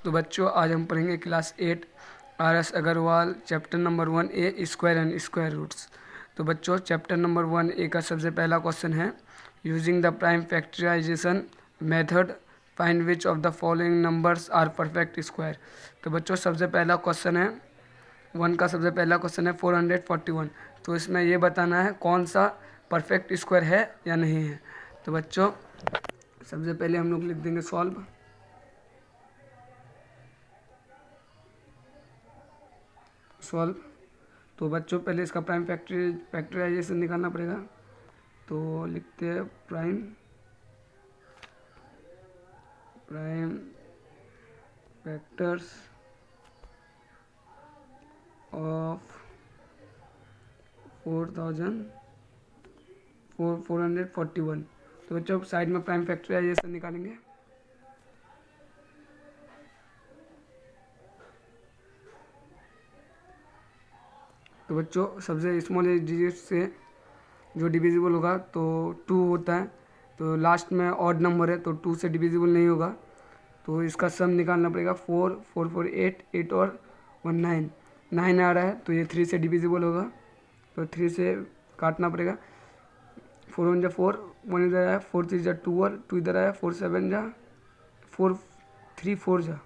तो बच्चों आज हम पढ़ेंगे class 8 RS Agrawal chapter number 1A square and square roots. तो बच्चों चैप्टर नंबर 1A का सबसे पहला क्वेश्चन है using the prime factorisation method find which of the following numbers are perfect square. तो बच्चों सबसे पहला क्वेश्चन है 1 का सबसे पहला क्वेश्चन है 441। तो इसमें ये बताना है कौन सा परफेक्ट स्क्वायर है या नहीं है। तो बच्चों सबसे पहले हम लोग लिख देंगे सॉल्व। तो बच्चों पहले इसका प्राइम फैक्टराइजेशन निकालना पड़ेगा। तो लिखते हैं प्राइम फैक्टर्स ऑफ 441। तो बच्चों साइड में प्राइम फैक्टराइजेशन निकालेंगे। तो बच्चों सबसे स्मॉल डिजिट से जो डिविजिबल होगा तो 2 होता है। तो लास्ट में ऑड नंबर है तो 2 से डिविजिबल नहीं होगा। तो इसका सम निकालना पड़ेगा 4 4 4 8 8 और 1 9 9 आ रहा है तो ये 3 से डिविजिबल होगा। तो 3 से काटना पड़ेगा। 4 1 जा 4 1 इधर आया 4 3 जा 2 और 2 इधर आया 4 7 जा 4 3 4 जा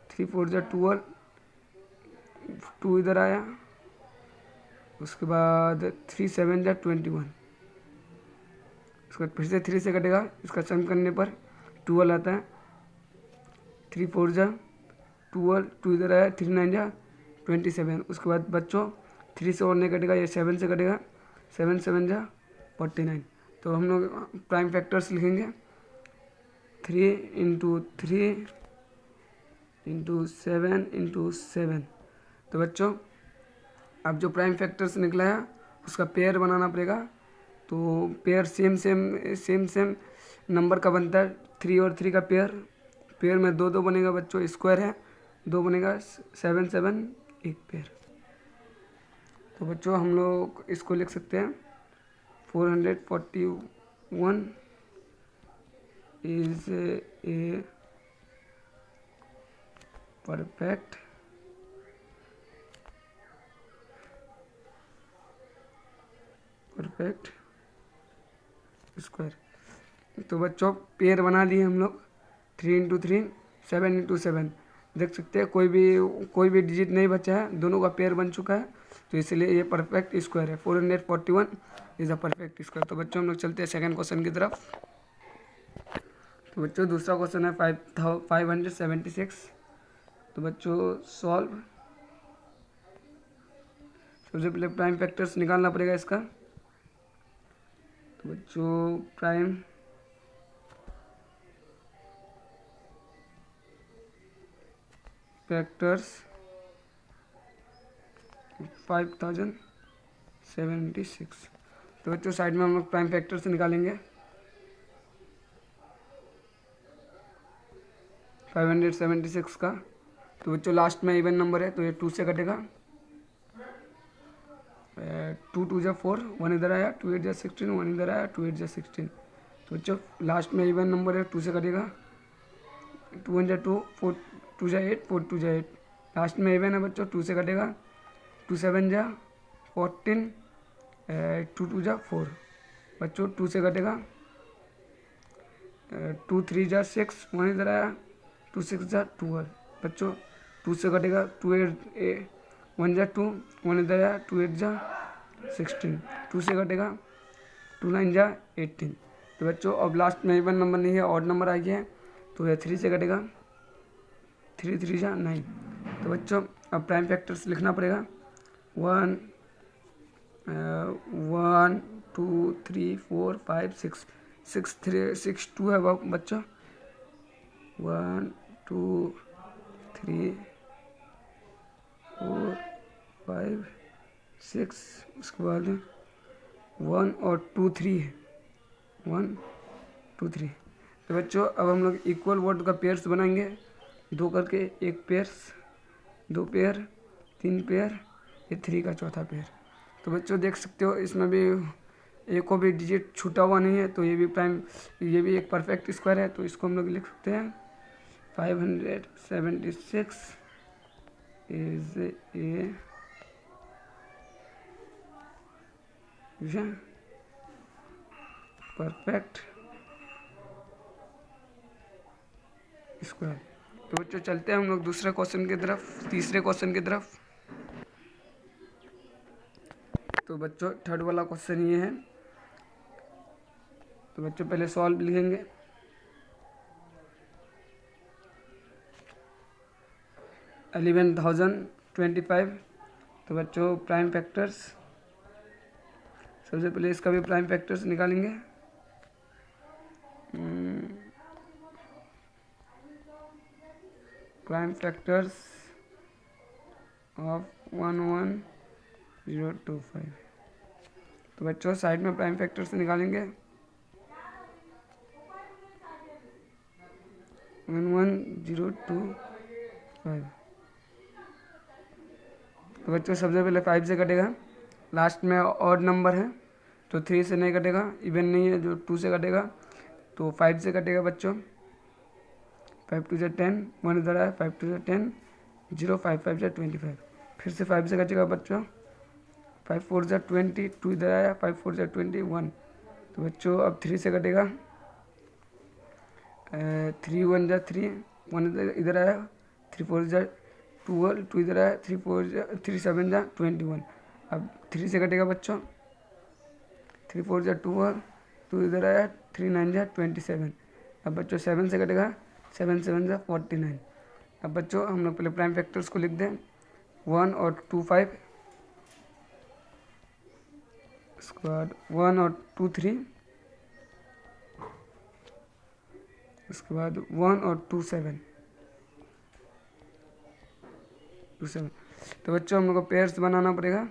3 4 जा 2 और 2 इधर आया। उसके बाद 3 7 जा 21। उसके बाद फिर से 3 से कटेगा। इसका सम करने पर 12 आता है। 3 4 जा 12 2 इधर आया 3 9 जा 27। उसके बाद बच्चों 3 से और नहीं कटेगा ये 7 से कटेगा 7 7 जा 49। तो हम लोग प्राइम फैक्टर्स लिखेंगे 3 इंटू 3 इंटू 7 इंटू 7। तो बच्चों अब जो प्राइम फैक्टर्स निकला है उसका पेयर बनाना पड़ेगा। तो पेयर सेम नंबर का बनता है। 3 और 3 का पेयर में 2 2 बनेगा बच्चों। स्क्वायर है 2 बनेगा 7 7 एक पेयर। तो बच्चों हम लोग इसको लिख सकते हैं 441 इज ए परफेक्ट स्क्वायर। तो बच्चों पेयर बना लिए हम लोग 3 इंटू 3 7 इंटू 7। देख सकते हैं कोई भी डिजिट नहीं बचा है, दोनों का पेयर बन चुका है। तो इसलिए ये परफेक्ट स्क्वायर है। 441 इज अ परफेक्ट स्क्वायर। तो बच्चों हम लोग चलते हैं सेकंड क्वेश्चन की तरफ। तो बच्चों दूसरा क्वेश्चन है 576। तो बच्चों सॉल्व। सबसे पहले प्राइम फैक्टर्स निकालना पड़ेगा इसका। तो बच्चों प्राइम फैक्टर्स 5076। तो बच्चों साइड में हम लोग प्राइम फैक्टर्स निकालेंगे 576 का। तो बच्चों लास्ट में इवन नंबर है तो ये 2 से कटेगा। 2 2 जा 4 1 इधर आया 2 8 जा 16 1 इधर आया 2 8 जा 16। तो बच्चों लास्ट में इवन नंबर है 2 से कटेगा। 2 1 जा 2 4 2 जा 8 4 2 जा 8। लास्ट में इवन है बच्चों 2 से कटेगा। 2 7 जा 14 2 2 जा 4। बच्चों 2 से कटेगा। 2 3 जा 6 1 इधर आया 2 6 जा 12। बच्चों 2 से कटेगा। 2 8 1 जा 2 1 इधर आया 2 8 जा 16। 2 से कटेगा। 2 9 जा 18। तो बच्चों अब लास्ट में इवन नंबर नहीं है, ऑड नंबर आ गया है तो यह 3 से कटेगा। 3 3 जा 9। तो बच्चों अब प्राइम फैक्टर्स लिखना पड़ेगा 1 1 2 3 4 5 6 6 3 6 2 है बच्चों। 1 2 3 4 5 6। उसके बाद 1 और 2 3 है 1 2 3। तो बच्चों अब हम लोग इक्वल वर्ड का पेयर्स बनाएंगे 2 करके। 1 पेयर्स 2 पेयर 3 पेयर ये 3 का चौथा पेयर। तो बच्चों देख सकते हो इसमें भी एक को भी डिजिट छूटा हुआ नहीं है। तो ये भी एक परफेक्ट स्क्वायर है। तो इसको हम लोग लिख सकते हैं 576 is a परफेक्ट स्क्वायर। तो बच्चों चलते हैं हम लोग दूसरे क्वेश्चन की तरफ, तीसरे क्वेश्चन की तरफ। तो बच्चों थर्ड वाला क्वेश्चन ये है। तो बच्चों पहले सॉल्व लिखेंगे। $11,025। तो बच्चों प्राइम फैक्टर्स, सबसे पहले इसका भी प्राइम फैक्टर्स निकालेंगे। Prime factors of 11025। तो बच्चों साइड में प्राइम फैक्टर्स निकालेंगे। 11025। तो बच्चों सबसे पहले 5 से कटेगा, लास्ट में ऑड नंबर है तो 3 से नहीं कटेगा, इवन नहीं है जो 2 से कटेगा, तो 5 से कटेगा बच्चों। 5 2 जा 10, 1 इधर आया, 5 2 जा 10, 0 5 5 जा 25। फिर से 5 से कटेगा बच्चों। 5 4 जा 20, 2 इधर आया, 5 4 जा 21। तो बच्चों अब 3 से कटेगा। 3 1 जा 3, 1 इधर आया, 3 4 जा 12, 2 इधर आया, 3 7 जा 21। अब 3 से कटेगा बच्चों। 3 4 जा 12, 2 इधर आया, 3 9 जा 27। अब बच्चों 7 से कटेगा, 7 7 जा 49। अब बच्चों हम लोग पहले प्राइम फैक्टर्स को लिख दें। 1 और 2 5, उसके बाद 1 और 2 3, उसके बाद 1 और 2 7। तो बच्चों हम लोग को पेयर्स बनाना पड़ेगा।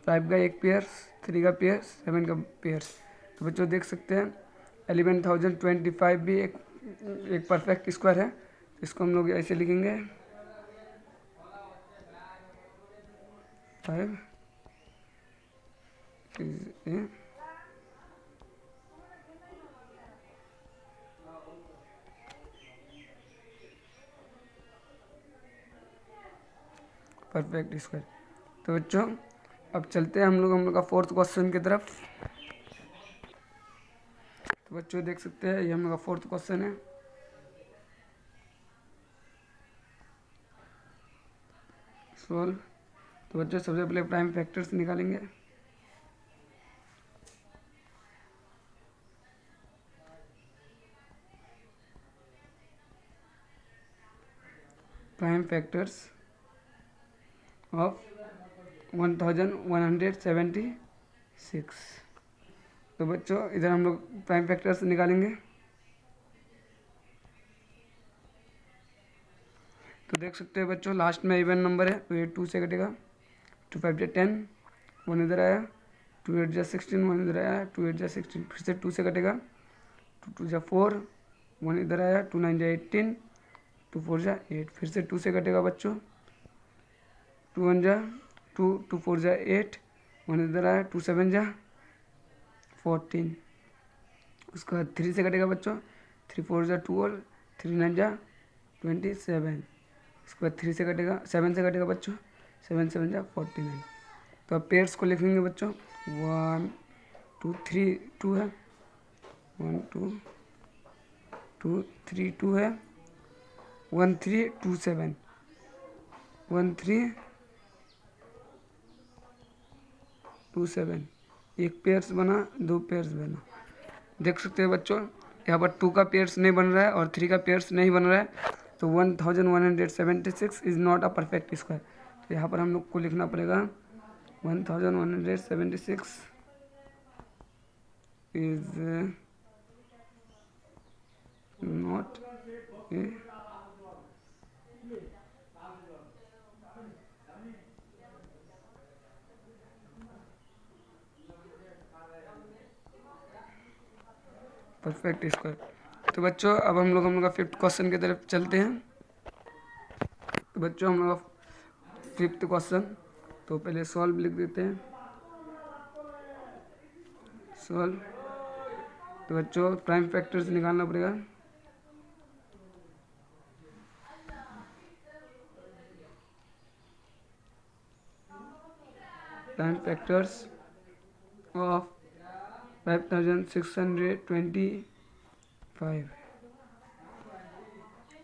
5 का एक पेयर्स, 3 का पेयर्स, 7 का पेयर्स। तो बच्चों देख सकते हैं 11,025 भी एक परफेक्ट स्क्वायर है। इसको हम लोग ऐसे लिखेंगे 5 is a परफेक्ट स्क्वायर। तो बच्चों अब चलते हैं हम लोग का फोर्थ क्वेश्चन की तरफ। तो बच्चों देख सकते हैं ये हम लोग का फोर्थ क्वेश्चन है। सॉल्व। तो बच्चों सबसे पहले प्राइम फैक्टर्स निकालेंगे। Prime factors of 1176। तो बच्चों इधर हम लोग प्राइम फैक्टर्स निकालेंगे। तो देख सकते हैं बच्चों लास्ट में इवन नंबर है तो ये 2 से कटेगा। 2 5 जा 10, 1 इधर आया, 2 8 जा 16, 1 इधर आया, 2 8 जा 16। फिर से 2 से कटेगा। 2 2 जा 4, 1 इधर आया, 2 9 जा 18, 2 4 जा 8। फिर से 2 से कटेगा बच्चों। 2 1 जा 2, 2 4 जा 8, 1 इधर आया, 2 7 जा 14। उसके बाद 3 से कटेगा बच्चों। 3 4 जा 12, 3 9 जा 27। इसके बाद 3 से कटेगा, 7 से कटेगा बच्चों। 7 7 जा 49। तो अब पेयर्स को लिखेंगे बच्चों। 1 2 3 2 है, 1 2 2 3 2 है, 1 3 2 7, 1 3 2 7। एक पेयर्स बना, 2 पेयर्स बना। देख सकते हैं बच्चों यहाँ पर 2 का पेयर्स नहीं बन रहा है और 3 का पेयर्स नहीं बन रहा है। तो 1176 is not a perfect square. तो यहाँ पर हम लोग को लिखना पड़ेगा 1176 is not a perfect square. तो बच्चों अब हम लोग का फिफ्थ क्वेश्चन की तरफ चलते हैं। तो बच्चों हम लोग का फिफ्थ क्वेश्चन, तो पहले सॉल्व लिख देते हैं। सॉल्व। तो बच्चों प्राइम फैक्टर्स निकालना पड़ेगा। Prime factors of 5625।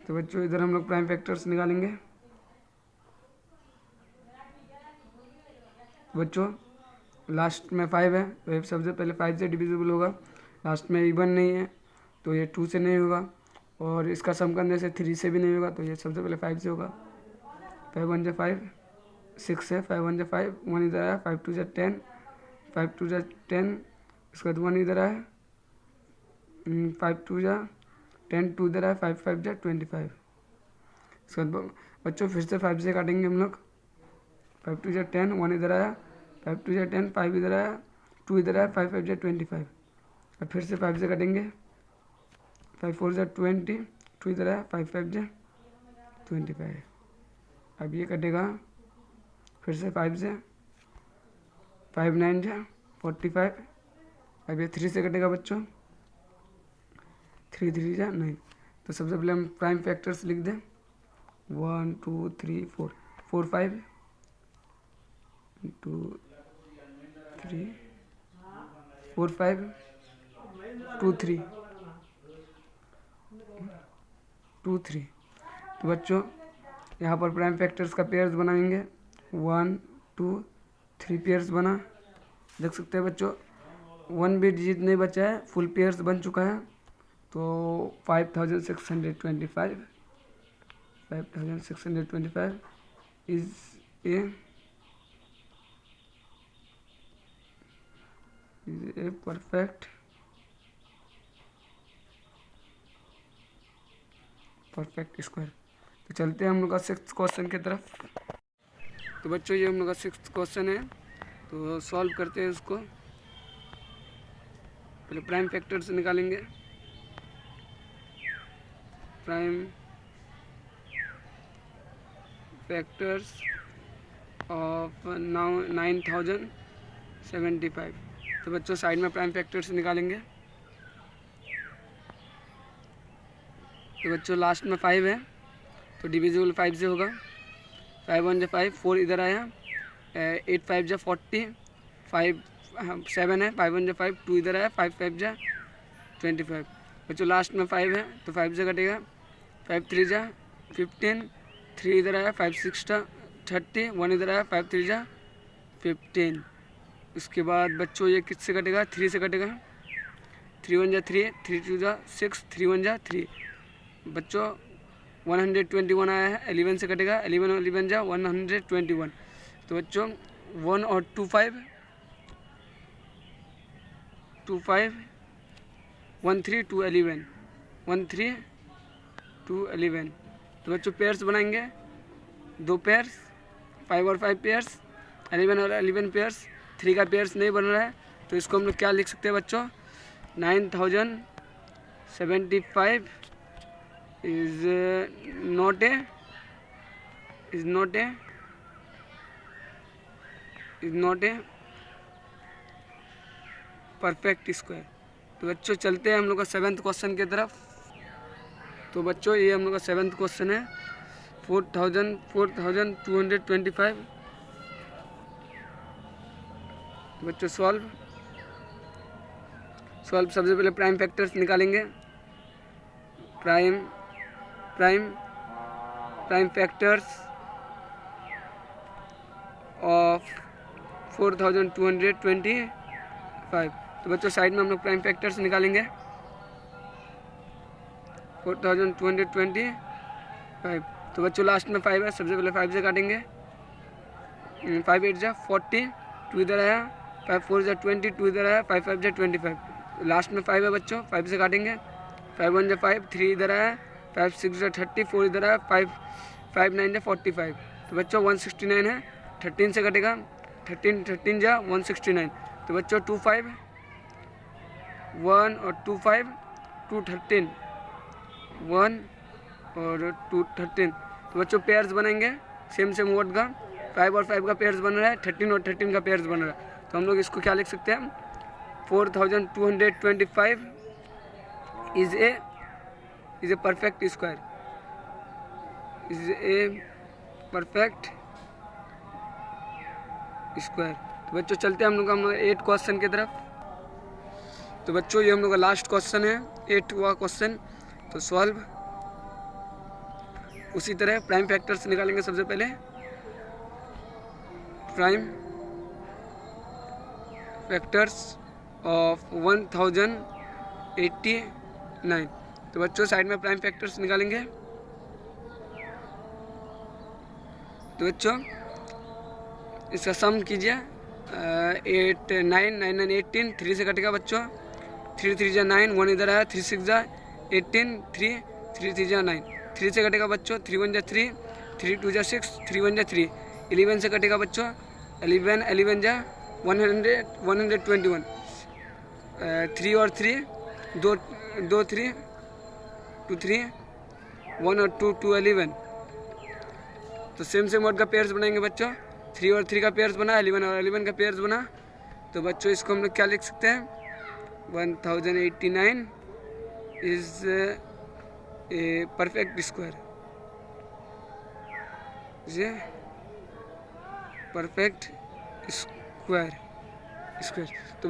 तो बच्चों इधर हम लोग प्राइम फैक्टर्स निकालेंगे। बच्चों लास्ट में 5 है तो ये सबसे पहले 5 से डिविजिबल होगा। लास्ट में इवन नहीं है तो ये 2 से नहीं होगा, और इसका सम करने से 3 से भी नहीं होगा, तो ये सबसे पहले 5 से होगा। 5 1 जा 5, 6 है, 5 1 जा 5, 1 इधर आया, 5 2 जा 10, 5 2 जा 10, इसके बाद 1 इधर आया, 5 2 जा 10, 2 इधर आया, 5 5 जा 25। इसके बाद बच्चों फिर से 5 से काटेंगे हम लोग। 5 2 जा 10, 1 इधर आया, 5 2 जा 10, 5 इधर आया, 2 इधर आया, 5 5 जा 25। अब फिर से 5 से काटेंगे। 5 4 जा 20, 2 इधर आया, 5 5 जा 25। अब ये कटेगा फिर से 5 से, 5 9 जा 45। अब ये 3 से कटेगा बच्चों, 3 3 जा 9। तो सबसे पहले हम प्राइम फैक्टर्स लिख दें। 1 2 3 4, 4 5 2 3 4 5 2 3 2 3। तो बच्चों यहाँ पर प्राइम फैक्टर्स का पेयर्स बनाएंगे। 1 2 3 पेयर्स बना, देख सकते हैं बच्चों 1 भी डिजिट नहीं बचा है, फुल पेयर्स बन चुका है। तो 5625 इज ए परफेक्ट स्क्वायर। तो चलते हैं हम लोग का 6th क्वेश्चन की तरफ। तो बच्चों ये हम लोग का 6th क्वेश्चन है, तो सॉल्व करते हैं इसको। पहले प्राइम फैक्टर्स निकालेंगे। Prime factors of 9075। तो बच्चों साइड में प्राइम फैक्टर्स निकालेंगे। तो बच्चों लास्ट में 5 है तो डिविजिबल 5 से होगा। 5 1 जा 5, 4 इधर आया, 8 5 जा 40, 5 7 है, 5 1 जा 5, 2 इधर आया, 5 5 जा 25। बच्चों लास्ट में 5 है तो 5 से कटेगा। 5 3 जा 15, 3 इधर आया, 5 6 जा 30, 1 इधर आया, 5 3 जा 15। उसके बाद बच्चों ये किससे कटेगा, 3 से कटेगा। 3 1 जा 3, 3 2 जा 6, 3 1 जा 3। बच्चों 121 आया है, 11 से कटेगा। 11 और 11 जा 121। तो बच्चों 1 और 2 5 1 3 2 11 1 3 2 11। तो बच्चों पेयर्स बनाएंगे, 2 पेयर्स, 5 और 5 पेयर्स, 11 और 11 पेयर्स। 3 का पेयर्स नहीं बन रहा है तो इसको हम लोग क्या लिख सकते हैं बच्चों, 9075 is not a perfect square. तो बच्चों चलते हैं हम लोग का 7th क्वेश्चन की तरफ। तो बच्चों ये हम लोग का 7th क्वेश्चन है। 4225। तो बच्चों सॉल्व सबसे पहले प्राइम फैक्टर्स निकालेंगे। Prime factors of 4225। तो बच्चों साइड में हम लोग प्राइम फैक्टर्स निकालेंगे। 4225। तो बच्चों लास्ट में 5 है, सबसे पहले 5 से काटेंगे। 5 8 जा 40, 2 इधर आया, 5 4 जा 20, 2 इधर आया, 5 5 जा 25। लास्ट में 5 है बच्चों, 5 से काटेंगे। 5 1 जा 5, 3 इधर आया, 5 6 जा 30, 4 इधर आया, 5 9 जा 45। तो बच्चों 169 है, 13 से कटेगा। 13 जा 169। तो बच्चों 2 5 1 और 2 5 2 13 1 और 2 13। तो बच्चों पेयर्स बनेंगे सेम वर्ड का। 5 और 5 का पेयर्स बन रहा है, 13 और 13 का पेयर्स बन रहा है। तो हम लोग इसको क्या लिख सकते हैं, 4225 is a perfect square. Is a perfect square. तो तो बच्चों चलते हैं हम लोग का 8 क्वेश्चन की तरफ। तो बच्चों ये हम लोग का लास्ट क्वेश्चन है, 8वां क्वेश्चन। तो सॉल्व उसी तरह प्राइम फैक्टर्स निकालेंगे सबसे पहले। Prime factors of 1089। तो बच्चों साइड में प्राइम फैक्टर्स निकालेंगे। तो बच्चों इसका सम कीजिए। 8 9 9 9 18, 3 से कटेगा बच्चों। 3 3 जा 9, 1 इधर आया, 3 6 जा 18, 3 3 3 जा 9, 3 से कटेगा बच्चों। 3 1 जा 3, 3 2 जा 6, 3 1 जा 3। 11 से कटेगा बच्चों। 11 जा 121। 3 और 3 2 3 2 3 1 और 2 2 11। तो सेम वर्ड का पेयर्स बनाएंगे बच्चों। 3 और 3 का पेयर्स बना, 11 और 11 का पेयर्स बना। तो बच्चों इसको हम लोग क्या लिख सकते हैं? 1089 इज ए परफेक्ट स्क्वायर। ये परफेक्ट स्क्वायर। तो